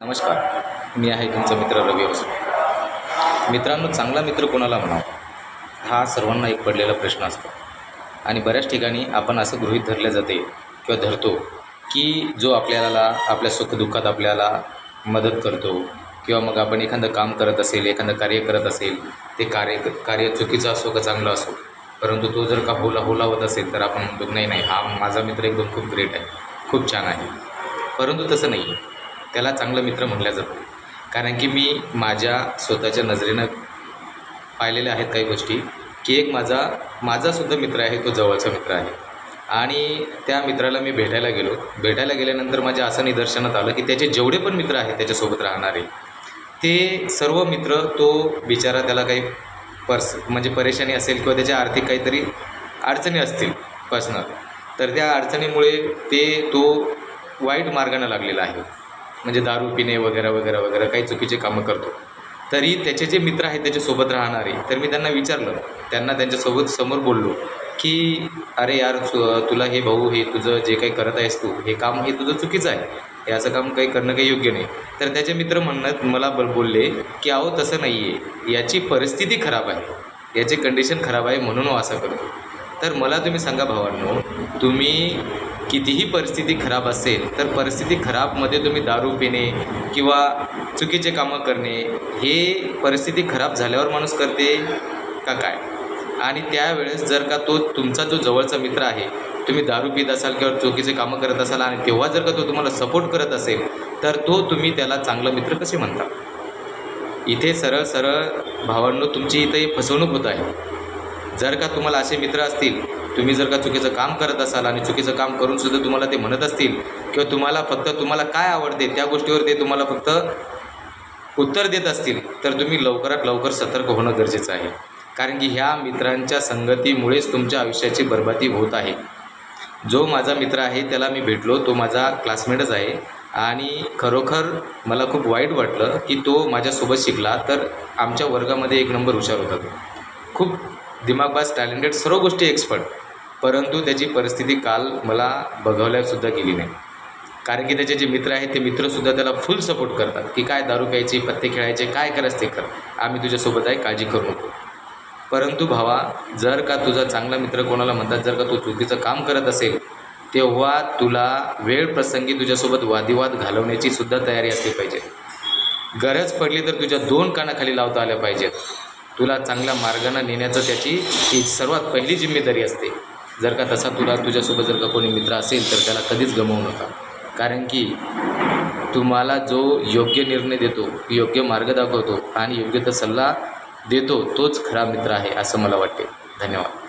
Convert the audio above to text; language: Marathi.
नमस्कार, मी आहे तुमचा मित्र रवी वसुले. मित्रांनो, चांगला मित्र कोणाला म्हणावा हा सर्वांना एक पडलेला प्रश्न असतो. आणि बऱ्याच ठिकाणी आपण असं गृहीत धरले जाते किंवा धरतो की जो आपल्याला आपल्या सुखदुःखात आपल्याला मदत करतो किंवा मग आपण एखादं काम करत असेल, एखादं कार्य करत असेल, ते कार्य चुकीचं असो का चांगलं असो, परंतु तो जर का होला होत असेल तर आपण म्हणतो नाही नाही, हा माझा मित्र एकदम खूप ग्रेट आहे, खूप छान आहे. परंतु तसं नाही आहे. त्याला चांगलं मित्र म्हटलं जातं. कारण की मी माझ्या स्वतःच्या नजरेनं पाहिलेल्या आहेत काही गोष्टी, की एक माझासुद्धा मित्र आहे, तो जवळचा मित्र आहे. आणि त्या मित्राला मी भेटायला गेल्यानंतर माझ्या असं निदर्शनात आलं की त्याचे जेवढे पण मित्र आहेत त्याच्यासोबत राहणारे, ते सर्व मित्र, तो बिचारा त्याला काही म्हणजे परेशानी असेल किंवा त्याच्या आर्थिक काहीतरी अडचणी असतील पर्सनल, तर त्या अडचणीमुळे तो वाईट मार्गाने लागलेला आहे. म्हणजे दारू पिणे वगैरे वगैरे वगैरे काही चुकीचे कामं करतो. तरी त्याचे जे मित्र आहेत त्याच्यासोबत राहणारे, तर मी त्यांना विचारलं, त्यांच्यासोबत समोर बोललो की अरे यार, तुला हे भाऊ, हे तुझं जे काही करत आहेस तू, हे काम हे तुझं चुकीचं आहे, हे असं काम काही करणं काही योग्य नाही. तर त्याचे मित्र मला बोलले की अहो तसं नाही आहे, याची परिस्थिती खराब आहे, याची कंडिशन खराब आहे म्हणून असं करतो. तर मला तुम्ही सांगा भावांनो, तुम्ही कितीही परिस्थिती खराब असेल तर परिस्थिती खराबमध्ये तुम्ही दारू पिणे किंवा चुकीचे कामं करणे, हे परिस्थिती खराब झाल्यावर माणूस करते का काय? आणि त्यावेळेस जर का तो तुमचा जो जवळचा मित्र आहे, तुम्ही दारू पित असाल किंवा चुकीचे कामं करत असाल आणि तेव्हा जर का तो तुम्हाला सपोर्ट करत असेल, तर तुम्ही त्याला चांगला मित्र कसे म्हणता? इथे सरळ सरळ भावांनो, तुमची इथे फसवणूक होत आहे. जर का तुम्हाला असे मित्र असतील, तुम्ही जर का चुकीचं काम करत असाल आणि चुकीचं काम करूनसुद्धा तुम्हाला ते म्हणत असतील किंवा तुम्हाला काय आवडते त्या गोष्टीवर ते तुम्हाला फक्त उत्तर देत असतील, तर तुम्ही लवकरात लवकर सतर्क होणं गरजेचं आहे. कारण की ह्या मित्रांच्या संगतीमुळेच तुमच्या आयुष्याची बरबादी होत आहे. जो माझा मित्र आहे त्याला मी भेटलो, तो माझा क्लासमेटच आहे आणि खरोखर मला खूप वाईट वाटलं की तो माझ्यासोबत शिकला, तर आमच्या वर्गामध्ये एक नंबर हुशार होता. तो खूप दिमागबाज, टॅलेंटेड, सर्व गोष्टी एक्सपर्ट, परंतु त्याची परिस्थिती काल मला बघावल्यासुद्धा गेली नाही. कारण की त्याचे जे मित्र आहेत ते मित्रसुद्धा त्याला फुल सपोर्ट करतात की काय दारू प्यायचे, पत्ते खेळायचे, काय करायचं ते कर, आम्ही तुझ्यासोबत आहे, काळजी करू नको. परंतु भावा, जर का तुझा चांगला मित्र कोणाला म्हणतात, जर का तो चुकीचं काम करत असेल, तेव्हा तुला वेळ प्रसंगी तुझ्यासोबत वादिवाद घालवण्याची सुद्धा तयारी असली पाहिजे. गरज पडली तर तुझ्या 2 कानाखाली लावता आल्या पाहिजेत. तुला चांगल्या मार्गाने नेण्याचं त्याची ही सर्वात पहिली जिम्मेदारी असते. जर का तसा तुझ्यासोबत जर का कोणी मित्र असेल तर त्याला कधीच गमावू नका. कारण की तुम्हाला जो योग्य निर्णय देतो, योग्य मार्ग दाखवतो आणि योग्य तो सल्ला देतो, तोच खरा मित्र आहे असं मला वाटते. धन्यवाद.